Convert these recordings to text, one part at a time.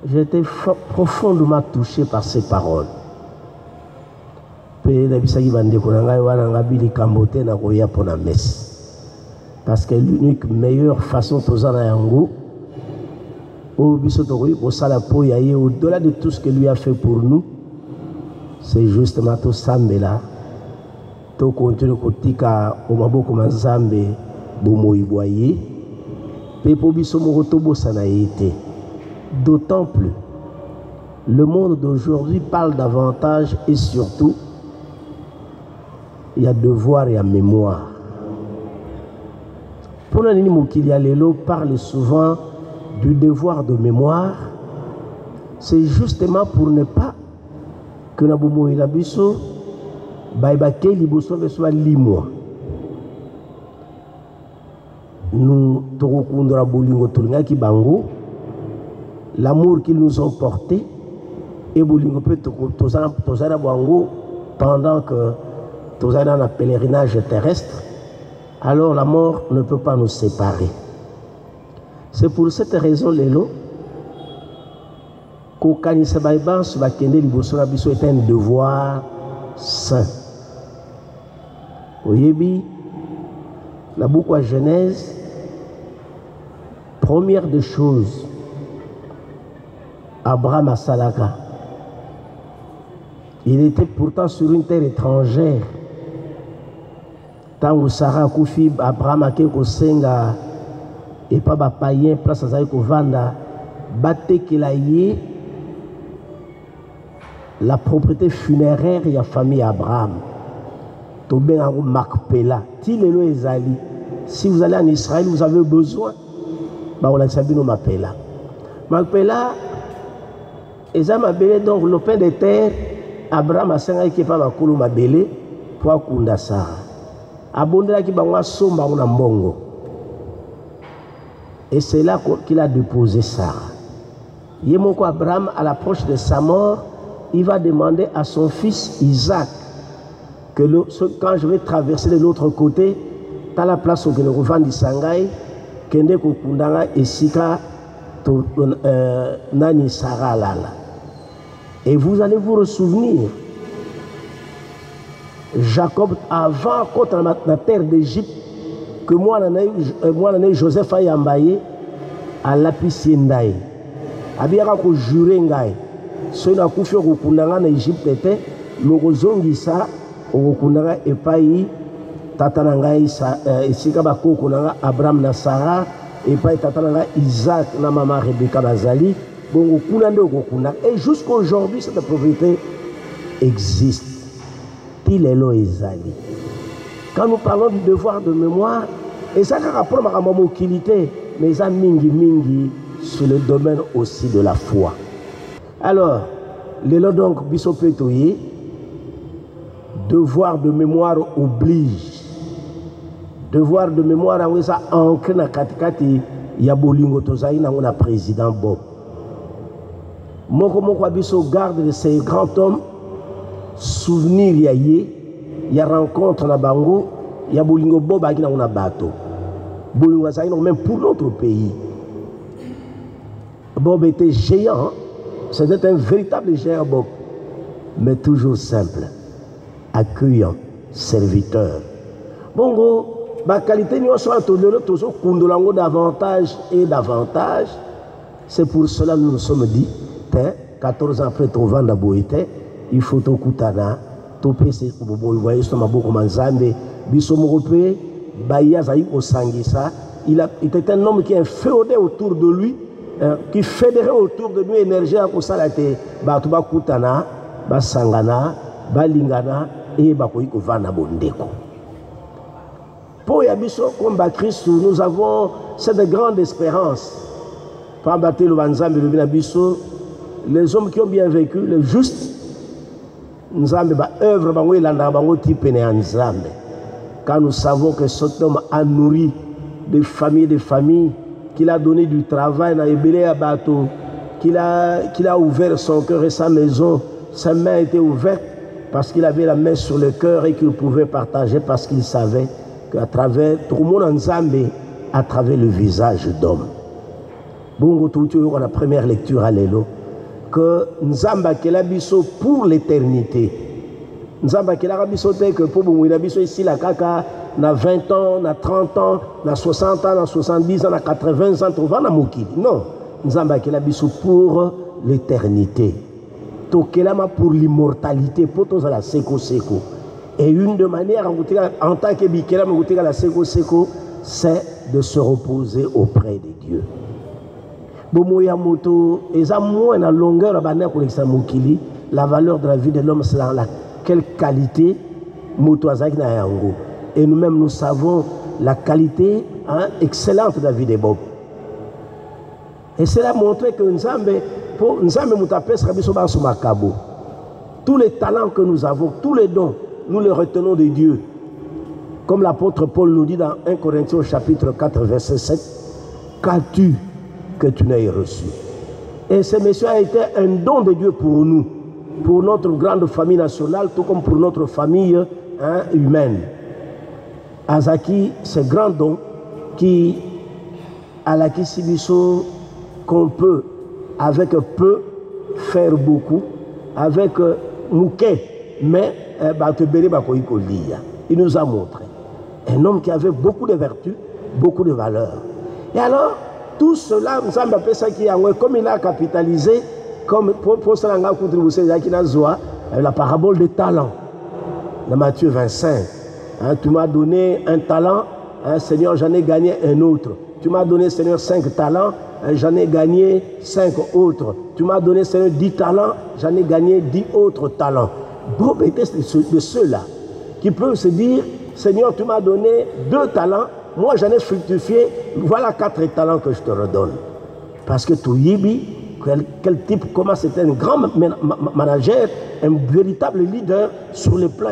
J'ai été profondément touché par ces paroles. Parce que l'unique meilleure façon de au-delà de tout ce que lui a fait pour nous, c'est justement tout Sambela. Tout continue kotika omaboko manzambe bomoiboye. D'autant plus, le monde d'aujourd'hui parle davantage et surtout, il y a devoir et il y a mémoire. Pour l'année Mokilia Lelo parle souvent du devoir de mémoire. C'est justement pour ne pas que Nabumo et Labiso baibake liboso soit limo. Nous torokundra bolingo tolinga ki bango, l'amour qu'ils nous ont porté et bolingo peut tozana bango pendant que tozana dans un pèlerinage terrestre. Alors la mort ne peut pas nous séparer. C'est pour cette raison, Lelo, qu'Okanisa Baïban sur Bakende Libosola Biso est un devoir saint. Oyebi, la boucle Genèse, première des choses, Abraham à Salaka. Il était pourtant sur une terre étrangère. Tant que Sarah Koufi, Abraham a quelque senga et pas ba païen, place à Zaïko Vanda, batte qu'il a yé la propriété funéraire et la famille Abraham. Tobé a Makpela. Si vous allez en Israël, vous avez besoin. On a sabi no Makpela. Makpela, ils ont mabélé donc le pain de terre. Abraham a senga qui pas makulu mabélé pour akunda Sarah. Abondela ki bangwa somba na mbongo. Et c'est là qu'il a déposé Sarah. Yemoko Abraham, à l'approche de sa mort, il va demander à son fils Isaac que quand je vais traverser de l'autre côté, dans la place où le revend du Sangai, Kende Kokundanga et Sika Nani Sarah Lala. Et vous allez vous ressouvenir, Jacob, avant contre la terre d'Égypte, que moi, Joseph a yambaye à l'apiciendaï. Abiyaka ko juré ngai. So na kufi okundanga na Égypte était le rozongisa okundanga epai tata na ngai esika bakoko na Abraham na Sarah epai tata na ngai Isaac na maman Rebecca bazali bongo kuna nde okunda. Et jusqu'à aujourd'hui cette propriété existe. Tilelo ezali. Quand nous parlons du devoir de mémoire, et ça a rapport à ma mobilité, mais ça mingi sur le domaine aussi de la foi. Alors, l'élo donc bisopetoye, devoir de mémoire oblige. Devoir de mémoire en ça ancré na katikati ya bolingo tozai na ngona président Bob. Moko biso garde de ces grands hommes, souvenir ya rencontre na bango, ya bolingo Bob aki na ngona bato. Bolingo ça même pour notre pays. Bob était géant. C'était un véritable géant Bob, mais toujours simple, accueillant, serviteur. Bongo, ma qualité nous soit tolérée toujours kundolango davantage et davantage. C'est pour cela que nous nous sommes dit, 14 ans après ton vent d'Aboïté, il faut tout kutana, tout PC pour vous voyez sur ma boucle manzambe, bisomorope, Baya Zaï Osangisa. Il était un homme qui est féodé autour de lui. Qui fédérait autour de nous énergie à Kosalate, Batuba Kutana, Basangana, Balingana et Bakoiko Vana Bondeko. Pour Yabiso, comme Christ, nous avons cette grande espérance. Pambaté le Vanzambe de Vinabiso, les hommes qui ont bien vécu, les justes, Nzambe ba œuvre bango ilanda bango type ne Nzambe. Quand nous savons que cet homme a nourri des familles, qu'il a donné du travail dans les bélés à bateau, qu'il a ouvert son cœur et sa maison, sa main était ouverte parce qu'il avait la main sur le cœur et qu'il pouvait partager parce qu'il savait qu'à travers tout le monde en Zambie, à travers le visage d'homme. Bongo tout la première lecture à l'élo que Nzamba Kelabiso pour l'éternité. Nzamba Kelabiso que pour Bouinabiso ici la kaka na 20 ans, na 30 ans, na 60 ans, na 70 ans, na 80 ans, on va na Mokili. Non, Nzamba Kelabiso pour l'éternité. Tokelama pour l'immortalité, pour tous à la seko seko. Et une de manière en tant que Bikela la seko seko, c'est de se reposer auprès de Dieu. Bomoya moto, et ça moins la longueur la valeur de la vie de l'homme, c'est dans quelle qualité moto azaki na yango. Et nous-mêmes nous savons la qualité excellente de la vie de Bob. Et cela montre que tous les talents que nous avons, tous les dons, nous les retenons de Dieu. Comme l'apôtre Paul nous dit dans 1 Corinthiens chapitre 4 verset 7, qu'as-tu que tu n'aies reçu? Et ce monsieur a été un don de Dieu pour nous, pour notre grande famille nationale, tout comme pour notre famille humaine. Azaki, ce grand don qui à la Kisibiso, qu'on peut avec peu faire beaucoup, avec mouké, mais il nous a montré un homme qui avait beaucoup de vertus, beaucoup de valeurs. Et alors, tout cela, comme il a capitalisé, comme pour cela, la parabole des talents, dans Matthieu 25. Tu m'as donné un talent, Seigneur, j'en ai gagné un autre. Tu m'as donné, Seigneur, 5 talents, j'en ai gagné 5 autres. Tu m'as donné, Seigneur, 10 talents, j'en ai gagné 10 autres talents. Bob était de ceux-là qui peuvent se dire, Seigneur, tu m'as donné 2 talents, moi j'en ai fructifié, voilà 4 talents que je te redonne. Parce que Touyibi, quel type, comment c'était un grand manager, un véritable leader sur le plan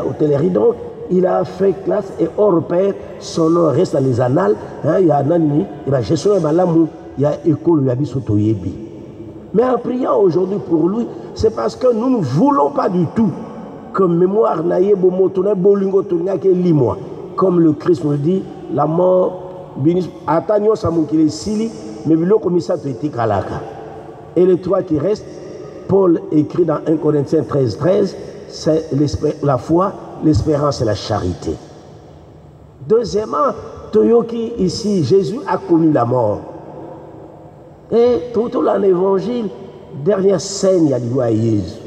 hôtellerie. Donc, il a fait classe et hors pair, son nom reste dans les annales. Il y a Nani, il y a gestion il y a école, il y a Toyebi. Mais en priant aujourd'hui pour lui, c'est parce que nous ne voulons pas du tout que mémoire naïe bomotone bolingo tournaque limois. Comme le Christ nous dit, la mort, attanio samukile sili, mais le commissaire te kalaka. Et les 3 qui restent, Paul écrit dans 1 Corinthiens 13, c'est la foi, l'espérance et la charité. Deuxièmement, Toyoki ici, Jésus a connu la mort. Et tout dans l'évangile, dernière scène, il y a du Jésus.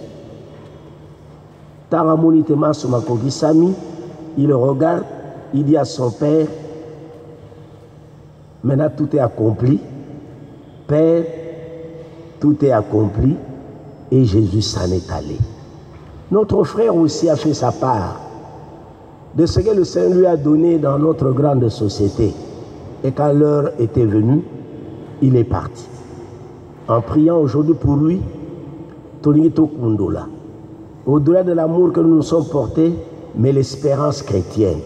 Taramonitema Sumakogi Sami, il regarde, il dit à son père, maintenant tout est accompli. Père, tout est accompli. Et Jésus s'en est allé. Notre frère aussi a fait sa part de ce que le Seigneur lui a donné dans notre grande société. Et quand l'heure était venue, il est parti. En priant aujourd'hui pour lui, Tonito Kundola. Au-delà de l'amour que nous nous sommes portés, mais l'espérance chrétienne.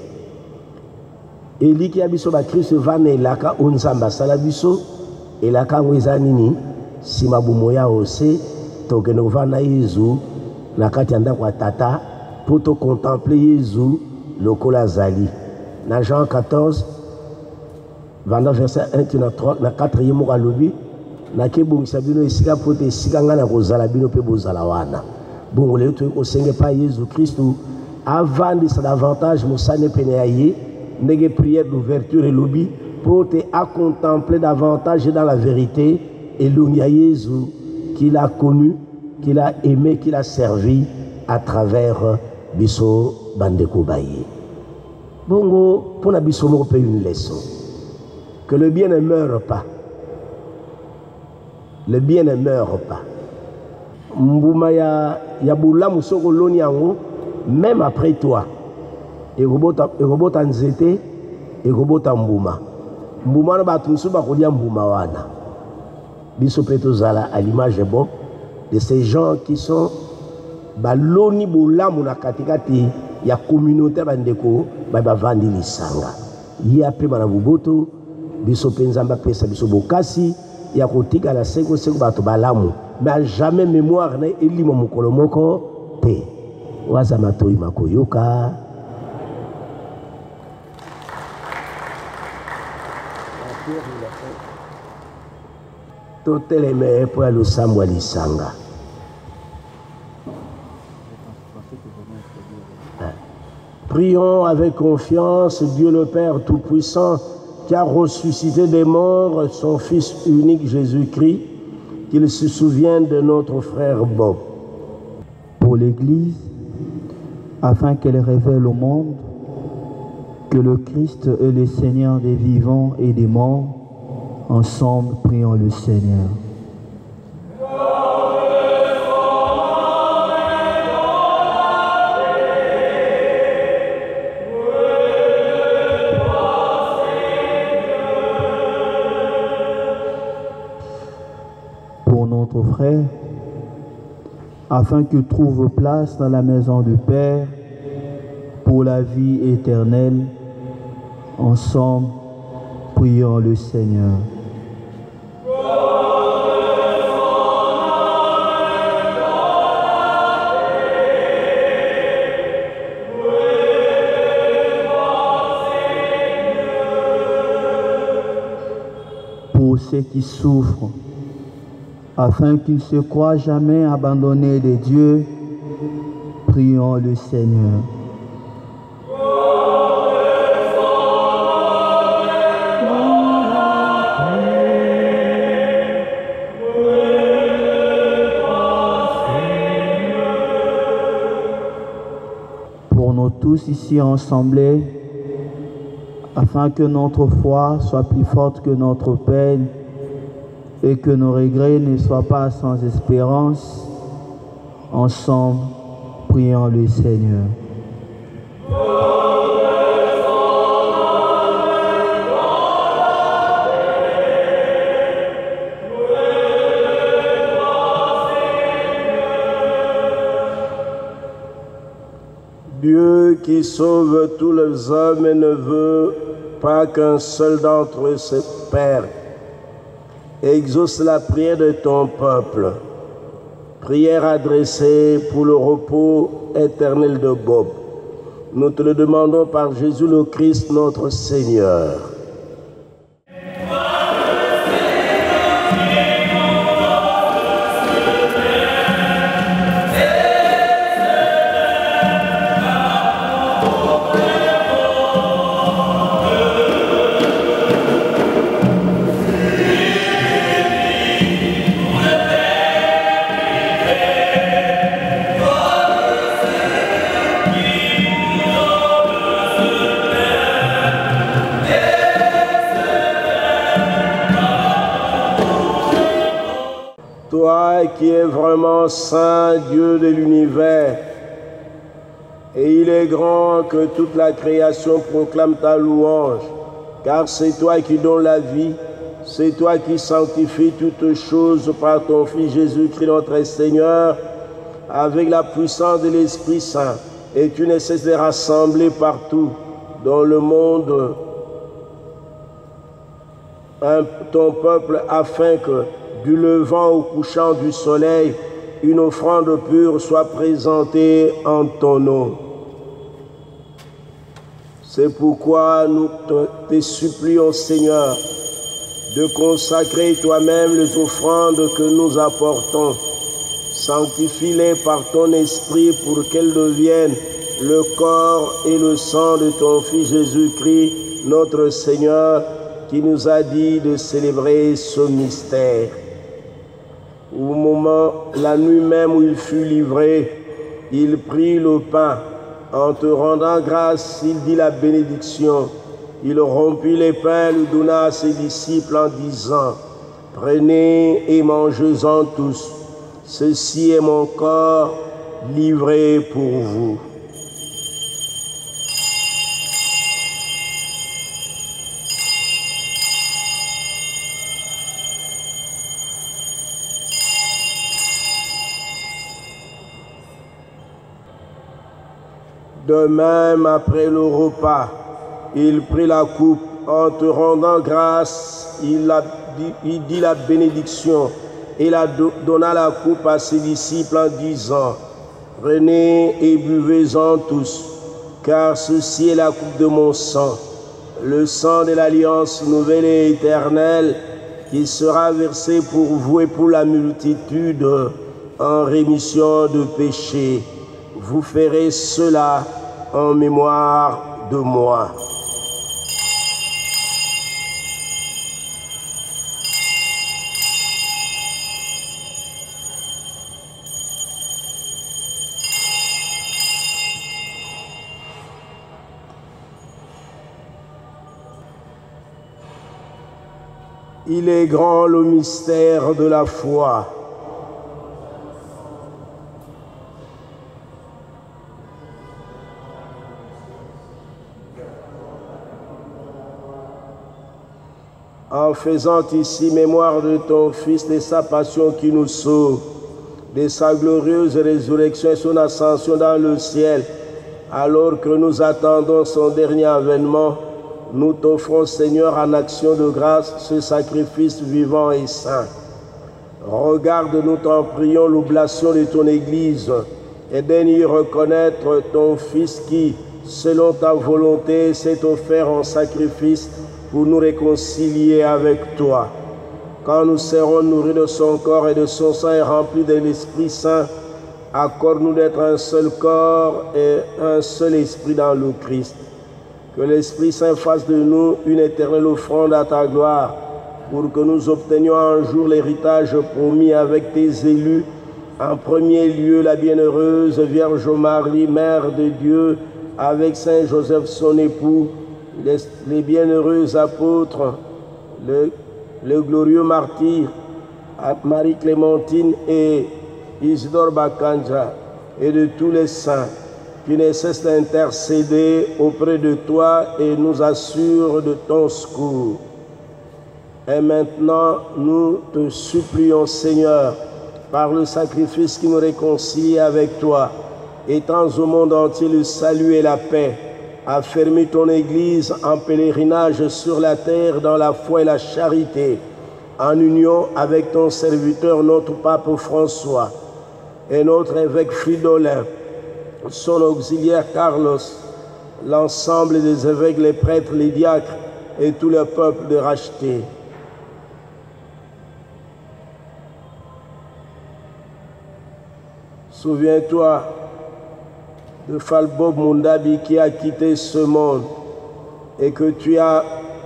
Et lui qui a biso ba Christ va ne laka onzamba salabiso et laka ngwezanini simabumoya ose tokenova na Yesu na kati anda kwa tata pour te contempler Yesu lokola zali. Na Jean 14 vendant verset 1 na 3 na 4e moko alobi na kebongisa bino esika po te esika ngana kozala bino pe bozala wana. Bon le to ko senge pa Yesu Christ avant de ça davantage mosane pene aye ndege prière d'ouverture et lobby pour te à contempler davantage dans la vérité et l'unia Jésus qu'il a connu, qu'il a aimé, qu'il a servi à travers Bisso Bandeko Baye. Bongo, pour la Bisso, on peut une leçon. Que le bien ne meure pas. Le bien ne meurt pas. Mbouma ya boula musoko loni yango, même après toi. Et robota nzete, et robota mbouma. Mbouma na batunsu bakodia mbouma wana. Biso petozala à l'image de ces gens qui sont baloni bolamu na katikati ya communauté bandeko ba vandi lisanga. Ya pe bana buboto biso penzamba pesa biso bokasi ya kotika la seko bato balamu. Mais jamais mémoire na elimo mukolo moko te. Waza matoi makoyoka. toteleme pour le Samuel Sanga. Prions avec confiance Dieu le Père Tout-Puissant qui a ressuscité des morts son Fils unique Jésus-Christ, qu'il se souvienne de notre frère Bob. Pour l'Église, afin qu'elle révèle au monde que le Christ est le Seigneur des vivants et des morts, ensemble prions le Seigneur. Pour notre frère, afin qu'il trouve place dans la maison du Père pour la vie éternelle, ensemble prions le Seigneur. Pour ceux qui souffrent, afin qu'ils ne se croient jamais abandonnés de Dieu, prions le Seigneur. Pour nous tous ici ensemblés, afin que notre foi soit plus forte que notre peine, et que nos regrets ne soient pas sans espérance, ensemble, prions le Seigneur. Dieu qui sauve tous les hommes et ne veut pas qu'un seul d'entre eux se perde, exauce la prière de ton peuple. Prière adressée pour le repos éternel de Bob. Nous te le demandons par Jésus le Christ, notre Seigneur. Toi qui es vraiment saint, Dieu de l'univers, et il est grand que toute la création proclame ta louange, car c'est toi qui donnes la vie, c'est toi qui sanctifies toutes choses par ton Fils Jésus-Christ notre Seigneur, avec la puissance de l'Esprit Saint, et tu ne cesses de rassembler partout dans le monde ton peuple, afin que du levant au couchant du soleil, une offrande pure soit présentée en ton nom. C'est pourquoi nous te supplions, Seigneur, de consacrer toi-même les offrandes que nous apportons. Sanctifie-les par ton esprit pour qu'elles deviennent le corps et le sang de ton Fils Jésus-Christ, notre Seigneur, qui nous a dit de célébrer ce mystère. Au moment, la nuit même où il fut livré, il prit le pain. En te rendant grâce, il dit la bénédiction. Il rompit les pains, le donna à ses disciples en disant, « Prenez et mangez-en tous. Ceci est mon corps livré pour vous. » De même, après le repas, il prit la coupe. En te rendant grâce, il dit la bénédiction et donna la coupe à ses disciples en disant, « Prenez et buvez-en tous, car ceci est la coupe de mon sang, le sang de l'alliance nouvelle et éternelle, qui sera versé pour vous et pour la multitude en rémission de péchés. Vous ferez cela en mémoire de moi. Il est grand le mystère de la foi. En faisant ici mémoire de ton Fils, de sa passion qui nous sauve, de sa glorieuse résurrection et son ascension dans le ciel, alors que nous attendons son dernier avènement, nous t'offrons, Seigneur, en action de grâce, ce sacrifice vivant et saint. Regarde, nous t'en prions, l'oblation de ton Église et daigne y reconnaître ton Fils qui, selon ta volonté, s'est offert en sacrifice pour nous réconcilier avec toi. Quand nous serons nourris de son corps et de son sang et remplis de l'Esprit Saint, accorde-nous d'être un seul corps et un seul esprit dans le Christ. Que l'Esprit Saint fasse de nous une éternelle offrande à ta gloire, pour que nous obtenions un jour l'héritage promis avec tes élus, en premier lieu la bienheureuse Vierge Marie, Mère de Dieu, avec Saint Joseph son époux, les bienheureux apôtres, le glorieux martyr Marie-Clémentine et Isidore Bakanja, et de tous les saints qui ne cessent d'intercéder auprès de toi et nous assurent de ton secours. Et maintenant, nous te supplions, Seigneur, par le sacrifice qui nous réconcilie avec toi, étends au monde entier le salut et la paix, affermis ton Église en pèlerinage sur la terre dans la foi et la charité, en union avec ton serviteur, notre pape François, et notre évêque Fridolin, son auxiliaire Carlos, l'ensemble des évêques, les prêtres, les diacres et tout le peuple de racheté. Souviens-toi de Falbob Mundabi qui a quitté ce monde et que tu as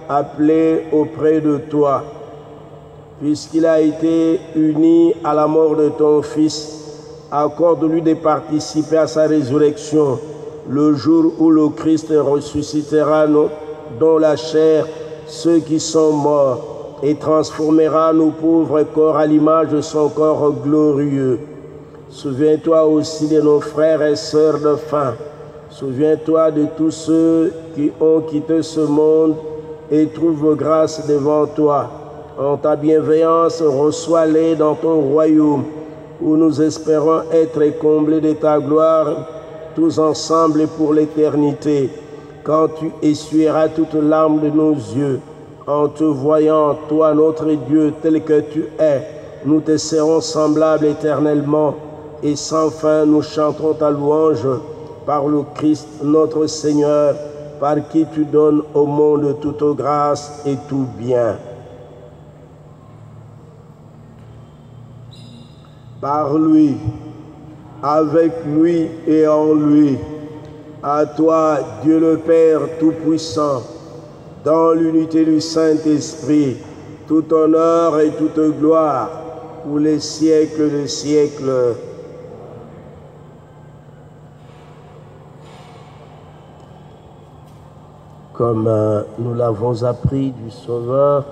appelé auprès de toi, puisqu'il a été uni à la mort de ton Fils. Accorde-lui de participer à sa résurrection le jour où le Christ ressuscitera dans la chair ceux qui sont morts et transformera nos pauvres corps à l'image de son corps glorieux. Souviens-toi aussi de nos frères et sœurs de faim. Souviens-toi de tous ceux qui ont quitté ce monde et trouvent grâce devant toi. En ta bienveillance, reçois-les dans ton royaume, où nous espérons être comblés de ta gloire, tous ensemble et pour l'éternité, quand tu essuieras toute larme de nos yeux. En te voyant, toi, notre Dieu, tel que tu es, nous te serons semblables éternellement, et sans fin nous chanterons ta louange par le Christ notre Seigneur, par qui tu donnes au monde toute grâce et tout bien. Par lui, avec lui et en lui, à toi, Dieu le Père Tout-Puissant, dans l'unité du Saint-Esprit, tout honneur et toute gloire pour les siècles des siècles. Comme nous l'avons appris du Sauveur,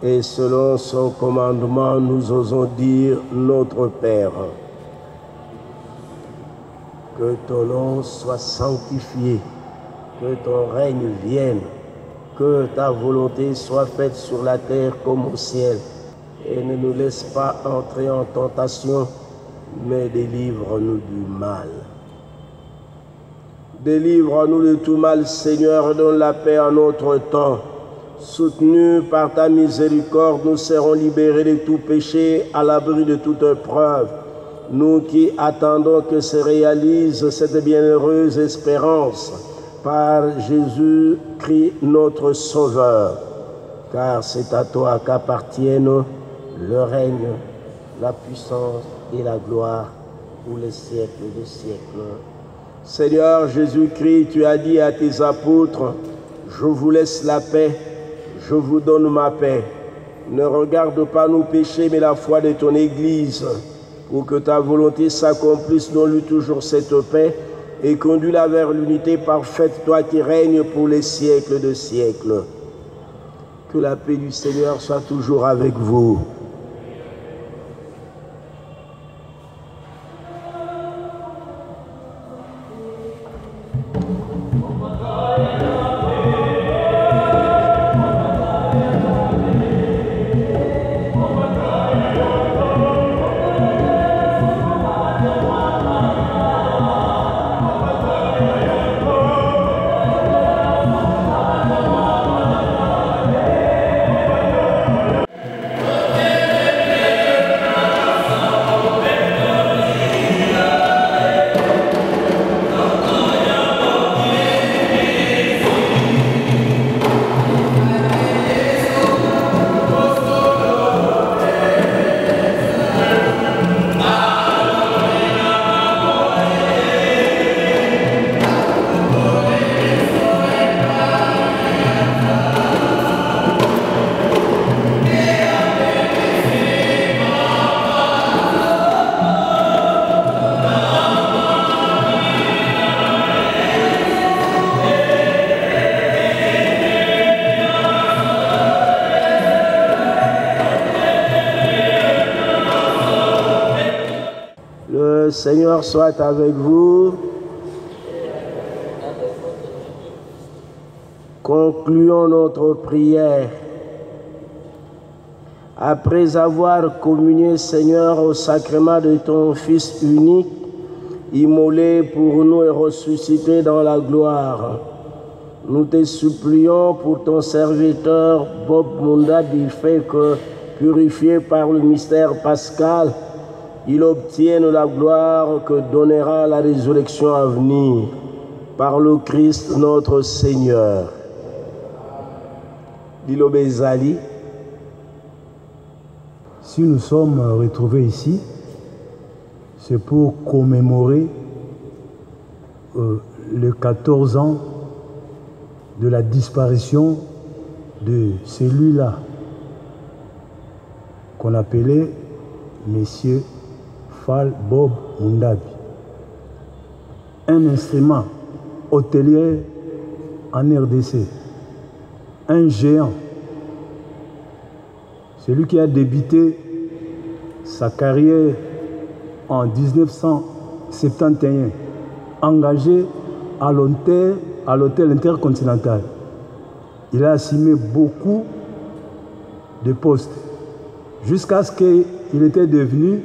et selon son commandement, nous osons dire notre Père. Que ton nom soit sanctifié, que ton règne vienne, que ta volonté soit faite sur la terre comme au ciel. Et ne nous laisse pas entrer en tentation, mais délivre-nous du mal. Délivre-nous de tout mal, Seigneur, donne la paix à notre temps. Soutenus par ta miséricorde, nous serons libérés de tout péché, à l'abri de toute épreuve. Nous qui attendons que se réalise cette bienheureuse espérance par Jésus-Christ notre Sauveur. car c'est à toi qu'appartiennent le règne, la puissance et la gloire pour les siècles des siècles. Seigneur Jésus-Christ, tu as dit à tes apôtres, je vous laisse la paix, je vous donne ma paix. Ne regarde pas nos péchés, mais la foi de ton Église, pour que ta volonté s'accomplisse. Donne-lui toujours cette paix et conduis-la vers l'unité parfaite, toi qui règnes pour les siècles de siècles. Que la paix du Seigneur soit toujours avec vous. Le Seigneur soit avec vous. Concluons notre prière. Après avoir communié, Seigneur, au sacrement de ton Fils unique, immolé pour nous et ressuscité dans la gloire, nous te supplions pour ton serviteur Bob Munda du fait que, purifié par le mystère pascal, il obtienne la gloire que donnera la résurrection à venir par le Christ notre Seigneur. Dilobezali. Si nous sommes retrouvés ici, c'est pour commémorer les 14 ans de la disparition de celui-là qu'on appelait Monsieur Fall Bob Mundabi. Un instrument hôtelier en RDC, un géant, celui qui a débuté sa carrière en 1971, engagé à l'hôtel intercontinental. Il a assumé beaucoup de postes jusqu'à ce qu'il était devenu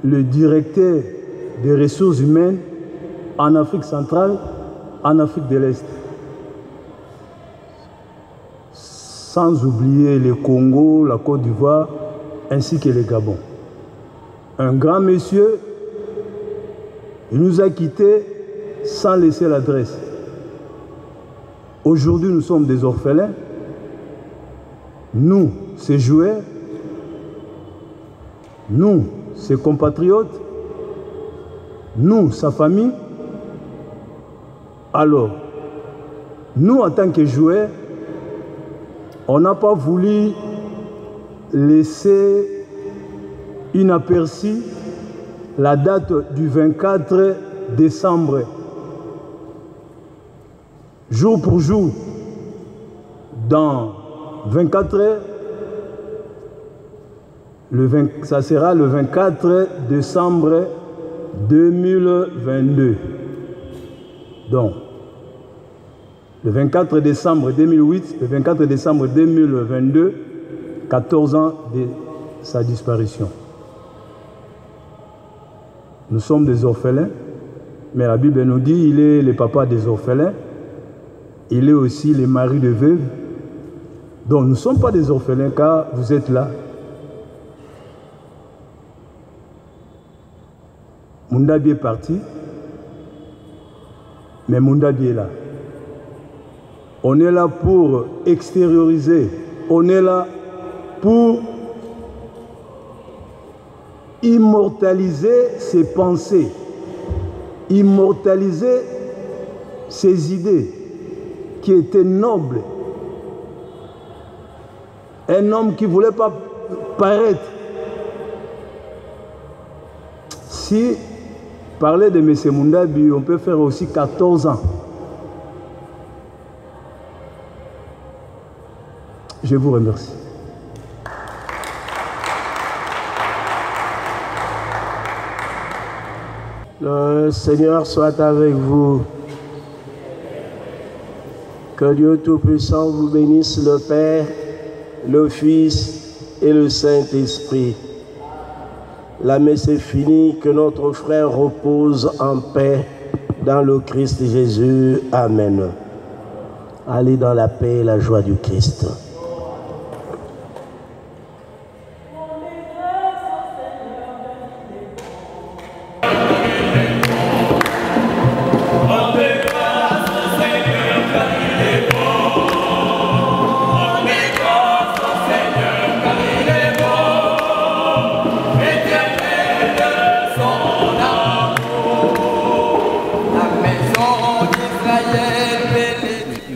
le directeur des ressources humaines en Afrique centrale, en Afrique de l'Est. Sans oublier le Congo, la Côte d'Ivoire, ainsi que le Gabon. Un grand monsieur, il nous a quittés sans laisser l'adresse. Aujourd'hui, nous sommes des orphelins. Nous, ses joueurs, nous, ses compatriotes, nous, sa famille. Alors, nous, en tant que joueurs, on n'a pas voulu laisser inaperçue la date du 24 décembre. Jour pour jour, dans 24 heures, ça sera le 24 décembre 2022. Donc, le 24 décembre 2008, le 24 décembre 2022, 14 ans de sa disparition. Nous sommes des orphelins, mais la Bible nous dit qu'il est le papa des orphelins, il est aussi le mari de veuves. Donc nous ne sommes pas des orphelins car vous êtes là. Mundabi est parti, mais Mundabi est là. On est là pour extérioriser. On est là pour immortaliser ses pensées, immortaliser ses idées qui étaient nobles. Un homme qui ne voulait pas paraître. Si parler de M. Mundabi, on peut faire aussi 14 ans. Je vous remercie. Le Seigneur soit avec vous. Que Dieu Tout-Puissant vous bénisse, le Père, le Fils et le Saint-Esprit. La messe est finie, que notre frère repose en paix dans le Christ Jésus. Amen. Allez dans la paix et la joie du Christ.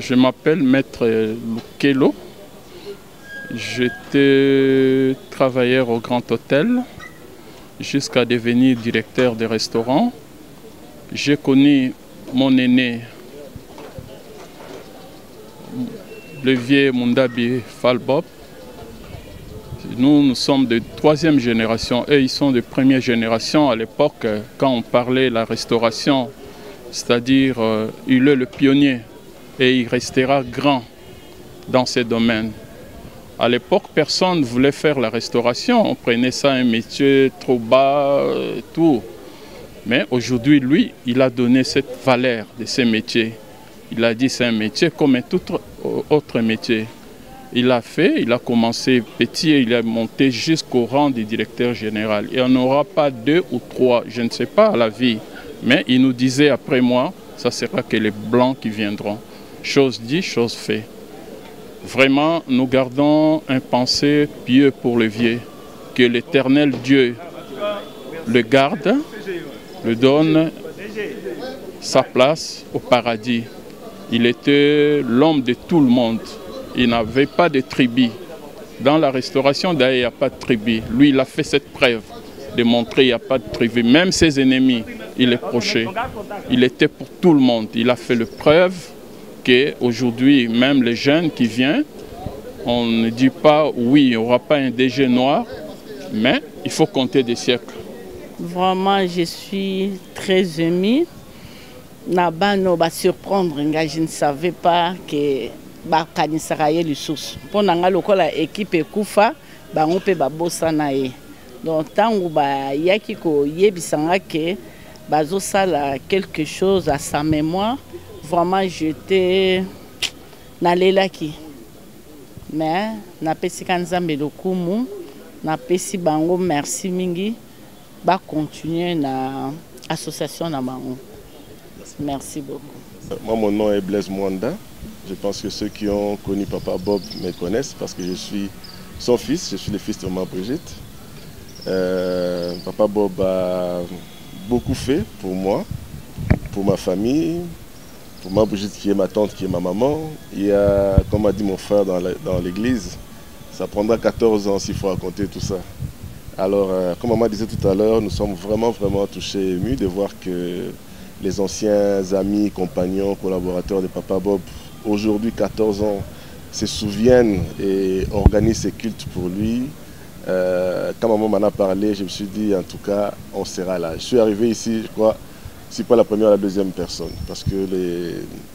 Je m'appelle Maître Lukelo. J'étais travailleur au Grand Hôtel jusqu'à devenir directeur de restaurant. J'ai connu mon aîné, le vieux Mundabi Falbob. Nous sommes de 3e génération et ils sont de 1re génération. À l'époque, quand on parlait de la restauration, c'est-à-dire il est le pionnier. Et il restera grand dans ces domaines. À l'époque, personne ne voulait faire la restauration. On prenait ça un métier trop bas, tout. Mais aujourd'hui, lui, il a donné cette valeur de ce métier. Il a dit c'est un métier comme un tout autre métier. Il a fait, il a commencé petit et il a monté jusqu'au rang du directeur général. Et on n'aura pas 2 ou 3, je ne sais pas, à la vie. Mais il nous disait après moi, ça sera que les blancs qui viendront. Chose dit, chose fait. Vraiment, nous gardons un pensée pieux pour le vieux. Que l'Éternel Dieu le garde, le donne sa place au paradis. Il était l'homme de tout le monde. Il n'avait pas de tribu. Dans la restauration, d'ailleurs, il n'y a pas de tribu. Lui, il a fait cette preuve de montrer qu'il n'y a pas de tribu. Même ses ennemis, il les prochait. Il était pour tout le monde. Il a fait le preuve qu'aujourd'hui, même les jeunes qui viennent, on ne dit pas oui, il n'y aura pas un DG noir, mais il faut compter des siècles. Vraiment, je suis très émue. Nabano va surprendre, je ne savais pas que bakanisaraye les sources. Pour nanga lokola équipe kufa, ba on peut ba bosana e. Donc tangu ba yaki ko yebisanga ke bazo sala quelque chose à sa mémoire. Vraiment, j'étais nalelaki. Mais napesi kanzambe lokumu, napesi bango merci mingi, ba continuer na association na bango. Merci beaucoup. Moi, mon nom est Blaise Mwanda. Je pense que ceux qui ont connu Papa Bob me connaissent parce que je suis son fils, je suis le fils de Maman Brigitte. Papa Bob a beaucoup fait pour moi, pour ma famille, pour Maman Brigitte qui est ma tante, qui est ma maman. Il y a, comme a dit mon frère dans l'église, ça prendra 14 ans s'il faut raconter tout ça. Alors, comme maman disait tout à l'heure, nous sommes vraiment touchés et émus de voir que les anciens amis, compagnons, collaborateurs de Papa Bob, aujourd'hui 14 ans, se souviennent et organisent ces cultes pour lui. Quand maman m'en a parlé, je me suis dit, en tout cas, on sera là. Je suis arrivé ici, je crois, si pas la première, la deuxième personne, parce que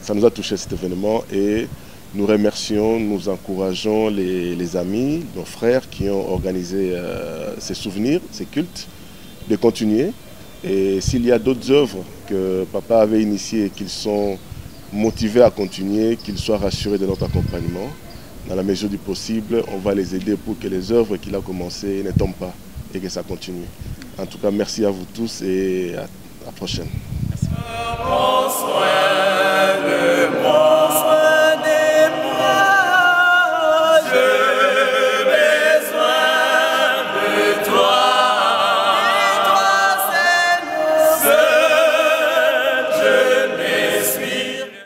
ça nous a touché cet événement et nous remercions, nous encourageons les amis, nos frères qui ont organisé ces souvenirs, ces cultes, de continuer. Et s'il y a d'autres œuvres que papa avait initiées et qu'ils sont motivés à continuer, qu'ils soient rassurés de notre accompagnement, dans la mesure du possible, on va les aider pour que les œuvres qu'il a commencées ne tombent pas et que ça continue. En tout cas, merci à vous tous et à la prochaine. Merci.